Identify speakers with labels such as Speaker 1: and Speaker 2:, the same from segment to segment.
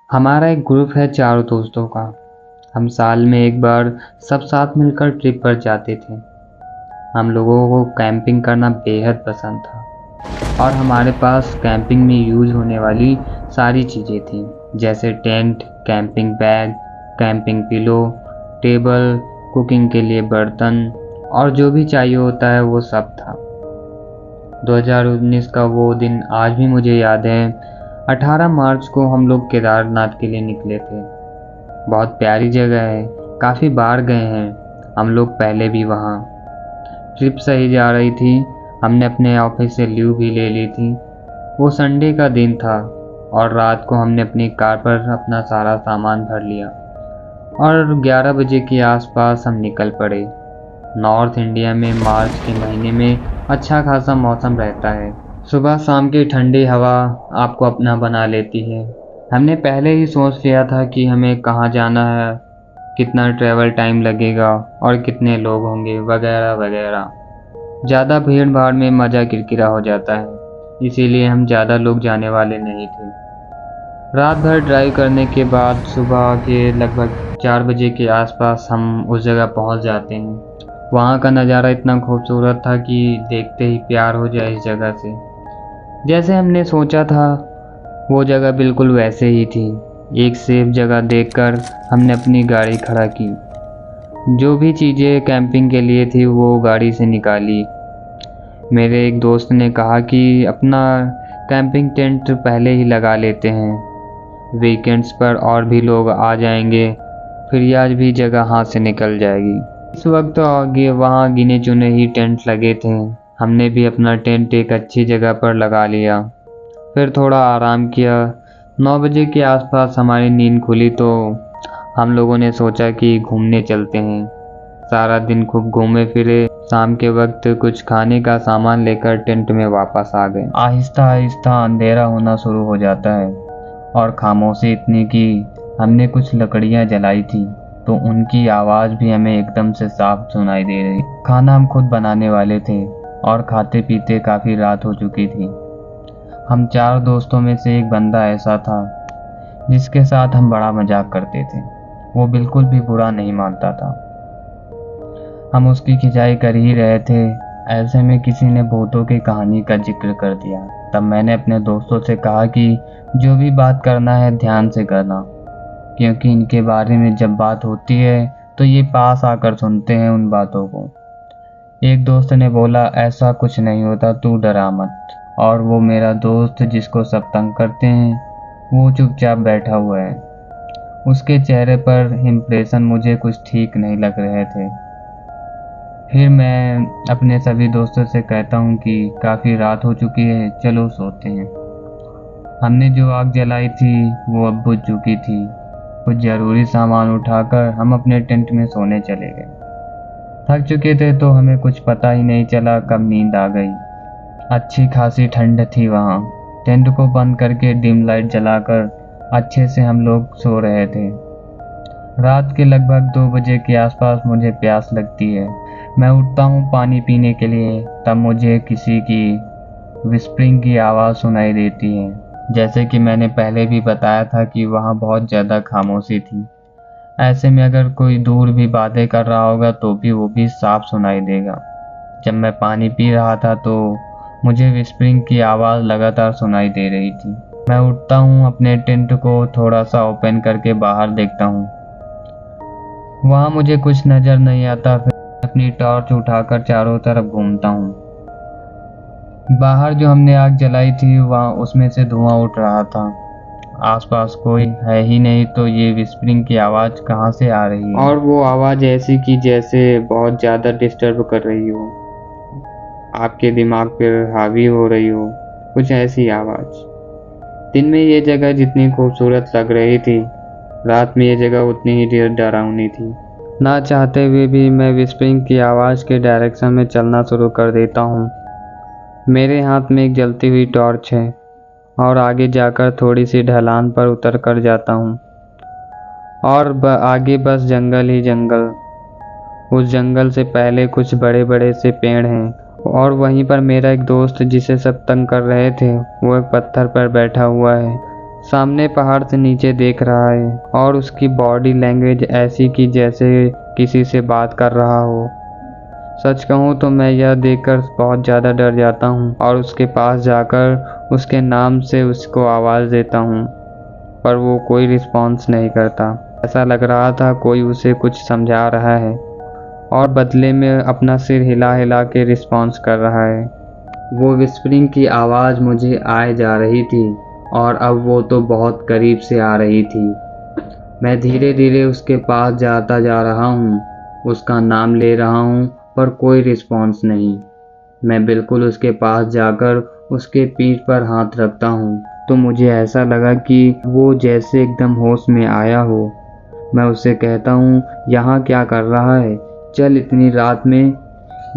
Speaker 1: हमारा एक ग्रुप है चारों दोस्तों का। हम साल में एक बार सब साथ मिलकर ट्रिप पर जाते थे। हम लोगों को कैंपिंग करना बेहद पसंद था और हमारे पास कैंपिंग में यूज होने वाली सारी चीज़ें थीं, जैसे tent, camping bag, camping pillow, table, cooking के लिए बर्तन और जो भी चाहिए होता है वो सब था। 2019 का वो दिन आज भी मुझे याद है। 18 मार्च को हम लोग केदारनाथ के लिए निकले थे। बहुत प्यारी जगह है, काफ़ी बार गए हैं हम लोग पहले भी वहाँ। ट्रिप सही जा रही थी। हमने अपने ऑफिस से लीव भी ले ली थी। वो संडे का दिन था और रात को हमने अपनी कार पर अपना सारा सामान भर लिया और 11 बजे के आसपास हम निकल पड़े। नॉर्थ इंडिया में मार्च के महीने में अच्छा खासा मौसम रहता है। सुबह शाम की ठंडी हवा आपको अपना बना लेती है। हमने पहले ही सोच लिया था कि हमें कहाँ जाना है, कितना ट्रैवल टाइम लगेगा और कितने लोग होंगे वगैरह वगैरह। ज़्यादा भीड़ भाड़ में मज़ा किरकिरा हो जाता है, इसीलिए हम ज़्यादा लोग जाने वाले नहीं थे। रात भर ड्राइव करने के बाद सुबह के लगभग 4 बजे के आसपास हम उस जगह पहुंच जाते हैं। वहाँ का नज़ारा इतना खूबसूरत था कि देखते ही प्यार हो जाए इस जगह से। जैसे हमने सोचा था वो जगह बिल्कुल वैसे ही थी। एक सेफ जगह देखकर हमने अपनी गाड़ी खड़ा की। जो भी चीज़ें कैंपिंग के लिए थी वो गाड़ी से निकाली। मेरे एक दोस्त ने कहा कि अपना कैंपिंग टेंट पहले ही लगा लेते हैं, वीकेंड्स पर और भी लोग आ जाएंगे, फिर आज भी जगह हाथ से निकल जाएगी। इस वक्त आगे वहाँ गिने चुने ही टेंट लगे थे। हमने भी अपना टेंट एक अच्छी जगह पर लगा लिया, फिर थोड़ा आराम किया। 9 बजे के आसपास हमारी नींद खुली तो हम लोगों ने सोचा कि घूमने चलते हैं। सारा दिन खूब घूमे फिरे। शाम के वक्त कुछ खाने का सामान लेकर टेंट में वापस आ गए। आहिस्ता आहिस्ता अंधेरा होना शुरू हो जाता है और खामोशी इतनी कि हमने कुछ लकड़ियां जलाई थी तो उनकी आवाज़ भी हमें एकदम से साफ सुनाई दे रही। खाना हम खुद बनाने वाले थे और खाते पीते काफ़ी रात हो चुकी थी। हम 4 दोस्तों में से एक बंदा ऐसा था जिसके साथ हम बड़ा मजाक करते थे। वो बिल्कुल भी बुरा नहीं मानता था। हम उसकी खिंचाई कर ही रहे थे, ऐसे में किसी ने भूतों की कहानी का जिक्र कर दिया। तब मैंने अपने दोस्तों से कहा कि जो भी बात करना है ध्यान से करना, क्योंकि इनके बारे में जब बात होती है तो ये पास आकर सुनते हैं उन बातों को। एक दोस्त ने बोला, ऐसा कुछ नहीं होता, तू डरा मत। और वो मेरा दोस्त जिसको सब तंग करते हैं वो चुपचाप बैठा हुआ है। उसके चेहरे पर इंप्रेशन मुझे कुछ ठीक नहीं लग रहे थे। फिर मैं अपने सभी दोस्तों से कहता हूँ कि काफ़ी रात हो चुकी है, चलो सोते हैं। हमने जो आग जलाई थी वो अब बुझ चुकी थी। कुछ ज़रूरी सामान उठाकर हम अपने टेंट में सोने चले गए। थक चुके थे तो हमें कुछ पता ही नहीं चला कब नींद आ गई। अच्छी खासी ठंड थी वहाँ। टेंट को बंद करके डिम लाइट जलाकर अच्छे से हम लोग सो रहे थे। रात के लगभग 2 बजे के आसपास मुझे प्यास लगती है। मैं उठता हूँ पानी पीने के लिए, तब मुझे किसी की विस्परिंग की आवाज़ सुनाई देती है। जैसे कि मैंने पहले भी बताया था कि वहाँ बहुत ज़्यादा खामोशी थी। ऐसे में अगर कोई दूर भी बातें कर रहा होगा तो भी वो भी साफ सुनाई देगा। जब मैं पानी पी रहा था तो मुझे विस्परिंग की आवाज़ लगातार सुनाई दे रही थी। मैं उठता हूँ, अपने टेंट को थोड़ा सा ओपन करके बाहर देखता हूँ। वहाँ मुझे कुछ नज़र नहीं आता। फिर अपनी टॉर्च उठाकर चारों तरफ घूमता हूँ। बाहर जो हमने आग जलाई थी वहाँ उसमें से धुआं उठ रहा था। आसपास कोई है ही नहीं तो ये विस्परिंग की आवाज़ कहाँ से आ रही है? और वो आवाज़ ऐसी कि जैसे बहुत ज़्यादा डिस्टर्ब कर रही हो, आपके दिमाग पर हावी हो रही हो, कुछ ऐसी आवाज़। दिन में ये जगह जितनी खूबसूरत लग रही थी, रात में ये जगह उतनी ही डरावनी थी। ना चाहते हुए भी मैं विस्परिंग की आवाज़ के डायरेक्शन में चलना शुरू कर देता हूँ। मेरे हाथ में एक जलती हुई टॉर्च है और आगे जाकर थोड़ी सी ढलान पर उतर कर जाता हूँ और आगे बस जंगल ही जंगल। उस जंगल से पहले कुछ बड़े बड़े से पेड़ हैं और वहीं पर मेरा एक दोस्त जिसे सब तंग कर रहे थे वो एक पत्थर पर बैठा हुआ है। सामने पहाड़ से नीचे देख रहा है और उसकी बॉडी लैंग्वेज ऐसी कि जैसे किसी से बात कर रहा हो। सच कहूँ तो मैं यह देखकर बहुत ज़्यादा डर जाता हूँ और उसके पास जाकर उसके नाम से उसको आवाज़ देता हूँ, पर वो कोई रिस्पॉन्स नहीं करता। ऐसा लग रहा था कोई उसे कुछ समझा रहा है और बदले में अपना सिर हिला हिला के रिस्पॉन्स कर रहा है। वो विस्परिंग की आवाज़ मुझे आए जा रही थी और अब वो तो बहुत करीब से आ रही थी। मैं धीरे धीरे उसके पास जाता जा रहा हूँ, उसका नाम ले रहा हूँ, पर कोई रिस्पॉन्स नहीं। मैं बिल्कुल उसके पास जाकर उसके पीठ पर हाथ रखता हूँ तो मुझे ऐसा लगा कि वो जैसे एकदम होश में आया हो। मैं उससे कहता हूँ, यहाँ क्या कर रहा है? चल, इतनी रात में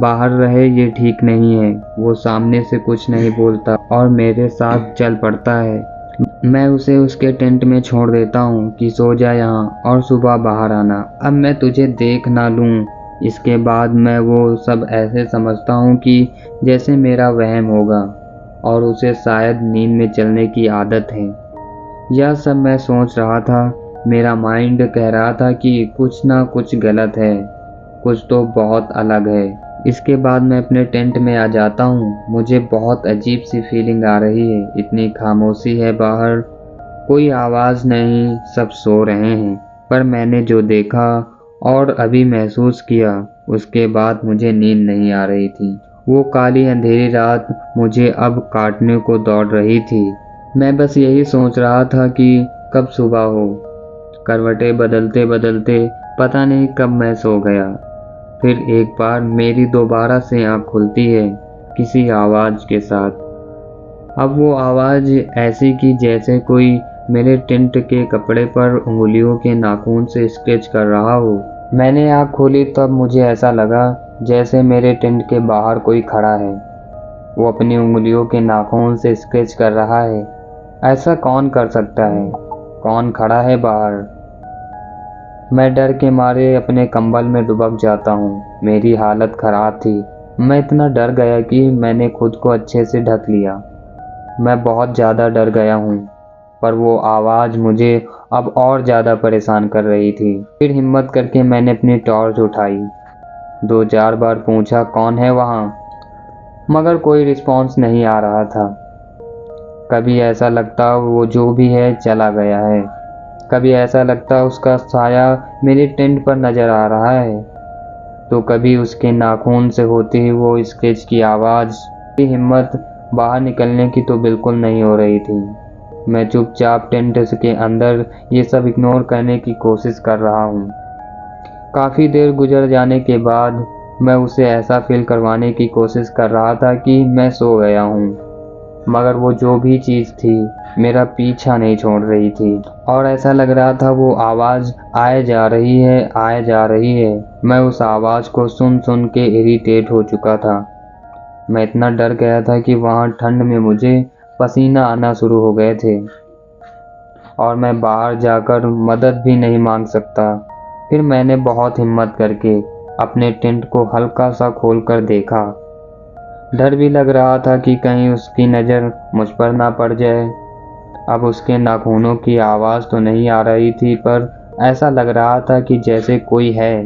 Speaker 1: बाहर रहे ये ठीक नहीं है। वो सामने से कुछ नहीं बोलता और मेरे साथ चल पड़ता है। मैं उसे उसके टेंट में छोड़ देता हूँ कि सो जा यहाँ और सुबह बाहर आना। अब मैं तुझे देख ना लूँ। इसके बाद मैं वो सब ऐसे समझता हूँ कि जैसे मेरा वहम होगा और उसे शायद नींद में चलने की आदत है। यह सब मैं सोच रहा था। मेरा माइंड कह रहा था कि कुछ ना कुछ गलत है, कुछ तो बहुत अलग है। इसके बाद मैं अपने टेंट में आ जाता हूँ। मुझे बहुत अजीब सी फीलिंग आ रही है। इतनी खामोशी है बाहर, कोई आवाज़ नहीं, सब सो रहे हैं। पर मैंने जो देखा और अभी महसूस किया, उसके बाद मुझे नींद नहीं आ रही थी। वो काली अंधेरी रात मुझे अब काटने को दौड़ रही थी। मैं बस यही सोच रहा था कि कब सुबह हो। करवटें बदलते बदलते पता नहीं कब मैं सो गया। फिर एक बार मेरी दोबारा से आँख खुलती है किसी आवाज़ के साथ। अब वो आवाज़ ऐसी कि जैसे कोई मेरे टेंट के कपड़े पर उंगलियों के नाखून से स्केच कर रहा हो। मैंने आँख खोली तब मुझे ऐसा लगा जैसे मेरे टेंट के बाहर कोई खड़ा है। वो अपनी उंगलियों के नाखून से स्केच कर रहा है। ऐसा कौन कर सकता है? कौन खड़ा है बाहर? मैं डर के मारे अपने कंबल में दुबक जाता हूँ। मेरी हालत ख़राब थी। मैं इतना डर गया कि मैंने खुद को अच्छे से ढक लिया। मैं बहुत ज़्यादा डर गया हूँ, पर वो आवाज़ मुझे अब और ज़्यादा परेशान कर रही थी। फिर हिम्मत करके मैंने अपनी टॉर्च उठाई। 2-4 बार पूछा, कौन है वहाँ? मगर कोई रिस्पॉन्स नहीं आ रहा था। कभी ऐसा लगता वो जो भी है चला गया है, कभी ऐसा लगता उसका साया मेरे टेंट पर नज़र आ रहा है, तो कभी उसके नाखून से होती हुई वो स्केच की आवाज़। की हिम्मत बाहर निकलने की तो बिल्कुल नहीं हो रही थी। मैं चुपचाप टेंट के अंदर ये सब इग्नोर करने की कोशिश कर रहा हूँ। काफ़ी देर गुजर जाने के बाद मैं उसे ऐसा फील करवाने की कोशिश कर रहा था कि मैं सो गया हूँ, मगर वो जो भी चीज़ थी मेरा पीछा नहीं छोड़ रही थी और ऐसा लग रहा था वो आवाज़ आए जा रही है, आए जा रही है। मैं उस आवाज़ को सुन सुन के इरिटेट हो चुका था। मैं इतना डर गया था कि वहाँ ठंड में मुझे पसीना आना शुरू हो गए थे और मैं बाहर जाकर मदद भी नहीं मांग सकता। फिर मैंने बहुत हिम्मत करके अपने टेंट को हल्का सा खोलकर देखा। डर भी लग रहा था कि कहीं उसकी नज़र मुझ पर ना पड़ जाए। अब उसके नाखूनों की आवाज़ तो नहीं आ रही थी, पर ऐसा लग रहा था कि जैसे कोई है,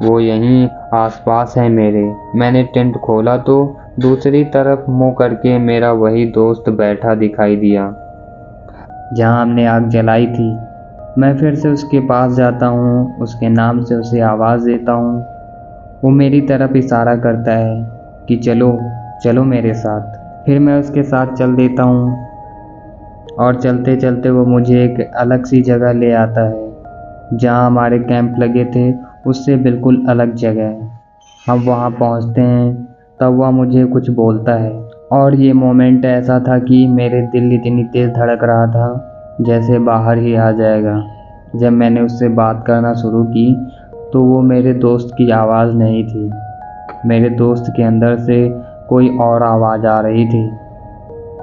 Speaker 1: वो यहीं आसपास है मेरे। मैंने टेंट खोला तो दूसरी तरफ मुंह करके मेरा वही दोस्त बैठा दिखाई दिया जहां हमने आग जलाई थी। मैं फिर से उसके पास जाता हूँ, उसके नाम से उसे आवाज़ देता हूँ। वो मेरी तरफ इशारा करता है कि चलो चलो मेरे साथ। फिर मैं उसके साथ चल देता हूँ और चलते चलते वो मुझे एक अलग सी जगह ले आता है जहाँ हमारे कैंप लगे थे, उससे बिल्कुल अलग जगह है। हम वहाँ पहुँचते हैं तब वह मुझे कुछ बोलता है और ये मोमेंट ऐसा था कि मेरे दिल इतनी तेज़ धड़क रहा था जैसे बाहर ही आ जाएगा। जब मैंने उससे बात करना शुरू की तो वो मेरे दोस्त की आवाज़ नहीं थी। मेरे दोस्त के अंदर से कोई और आवाज़ आ रही थी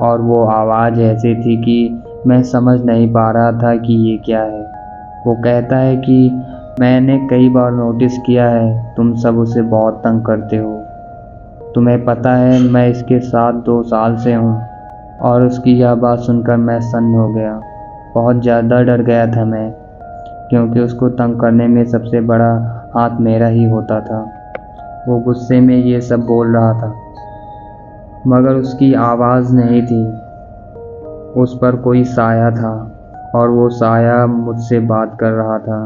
Speaker 1: और वो आवाज़ ऐसी थी कि मैं समझ नहीं पा रहा था कि ये क्या है। वो कहता है कि मैंने कई बार नोटिस किया है तुम सब उसे बहुत तंग करते हो। तुम्हें पता है मैं इसके साथ 2 साल से हूँ। और उसकी यह बात सुनकर मैं सन्न हो गया। बहुत ज़्यादा डर गया था मैं, क्योंकि उसको तंग करने में सबसे बड़ा हाथ मेरा ही होता था। वो गुस्से में ये सब बोल रहा था, मगर उसकी आवाज़ नहीं थी। उस पर कोई साया था और वो साया मुझसे बात कर रहा था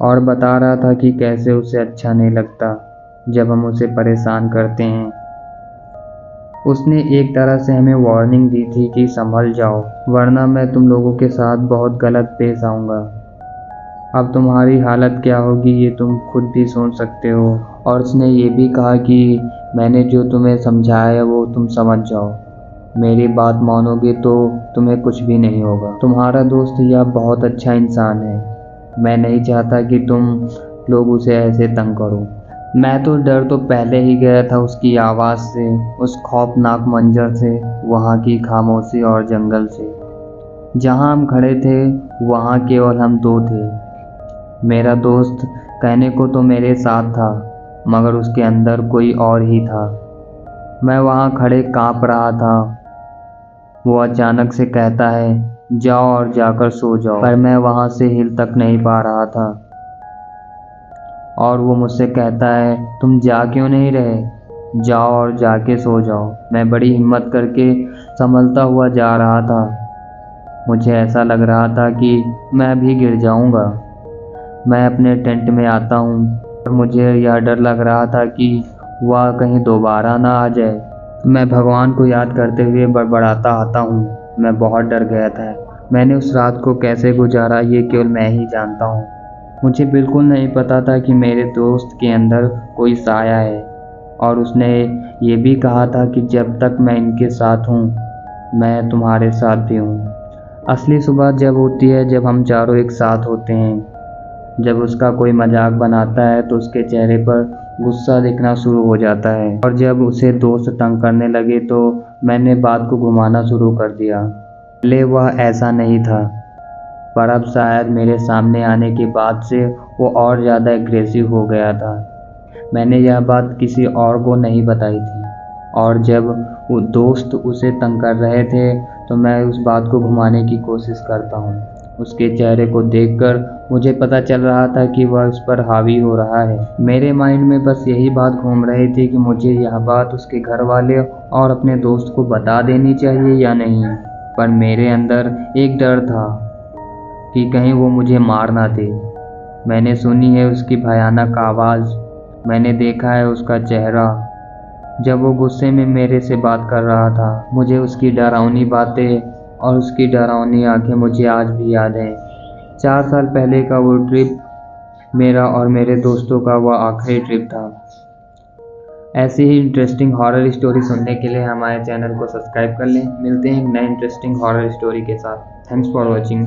Speaker 1: और बता रहा था कि कैसे उसे अच्छा नहीं लगता जब हम उसे परेशान करते हैं। उसने एक तरह से हमें वार्निंग दी थी कि संभल जाओ, वरना मैं तुम लोगों के साथ बहुत गलत पेश आऊँगा। अब तुम्हारी हालत क्या होगी ये तुम खुद भी सोच सकते हो। और उसने ये भी कहा कि मैंने जो तुम्हें समझाया है वो तुम समझ जाओ। मेरी बात मानोगे तो तुम्हें कुछ भी नहीं होगा। तुम्हारा दोस्त यह बहुत अच्छा इंसान है। मैं नहीं चाहता कि तुम लोग उसे ऐसे तंग करो। मैं तो डर तो पहले ही गया था उसकी आवाज़ से, उस खौफनाक मंजर से, वहाँ की खामोशी और जंगल से। जहाँ हम खड़े थे वहाँ केवल हम दो थे। मेरा दोस्त कहने को तो मेरे साथ था, मगर उसके अंदर कोई और ही था। मैं वहाँ खड़े काँप रहा था। वो अचानक से कहता है जाओ और जाकर सो जाओ, पर मैं वहाँ से हिल तक नहीं पा रहा था। और वो मुझसे कहता है तुम जा क्यों नहीं रहे, जाओ और जाके सो जाओ। मैं बड़ी हिम्मत करके संभलता हुआ जा रहा था। मुझे ऐसा लग रहा था कि मैं भी गिर जाऊंगा। मैं अपने टेंट में आता हूँ और मुझे यह डर लग रहा था कि वह कहीं दोबारा ना आ जाए। मैं भगवान को याद करते हुए बड़बड़ाता आता हूँ। मैं बहुत डर गया था। मैंने उस रात को कैसे गुजारा ये केवल मैं ही जानता हूँ। मुझे बिल्कुल नहीं पता था कि मेरे दोस्त के अंदर कोई साया है, और उसने ये भी कहा था कि जब तक मैं इनके साथ हूँ मैं तुम्हारे साथ भी हूँ। असली सुबह जब होती है जब हम चारों एक साथ होते हैं। जब उसका कोई मजाक बनाता है तो उसके चेहरे पर गुस्सा दिखना शुरू हो जाता है, और जब उसे दोस्त तंग करने लगे तो मैंने बात को घुमाना शुरू कर दिया। पहले वह ऐसा नहीं था, पर अब शायद मेरे सामने आने के बाद से वो और ज़्यादा एग्रेसिव हो गया था। मैंने यह बात किसी और को नहीं बताई थी, और जब वो दोस्त उसे तंग कर रहे थे तो मैं उस बात को घुमाने की कोशिश करता हूँ। उसके चेहरे को देखकर मुझे पता चल रहा था कि वह उस पर हावी हो रहा है। मेरे माइंड में बस यही बात घूम रही थी कि मुझे यह बात उसके घर वाले और अपने दोस्त को बता देनी चाहिए या नहीं। पर मेरे अंदर एक डर था कि कहीं वो मुझे मार ना दे। मैंने सुनी है उसकी भयानक आवाज़, मैंने देखा है उसका चेहरा जब वो गुस्से में मेरे से बात कर रहा था। मुझे उसकी डरावनी बातें और उसकी डरावनी आंखें मुझे आज भी याद हैं। 4 साल पहले का वो ट्रिप मेरा और मेरे दोस्तों का वह आखिरी ट्रिप था। ऐसी ही इंटरेस्टिंग हॉरर स्टोरी सुनने के लिए हमारे चैनल को सब्सक्राइब कर लें। मिलते हैं एक नए इंटरेस्टिंग हॉरर स्टोरी के साथ। Thanks for watching.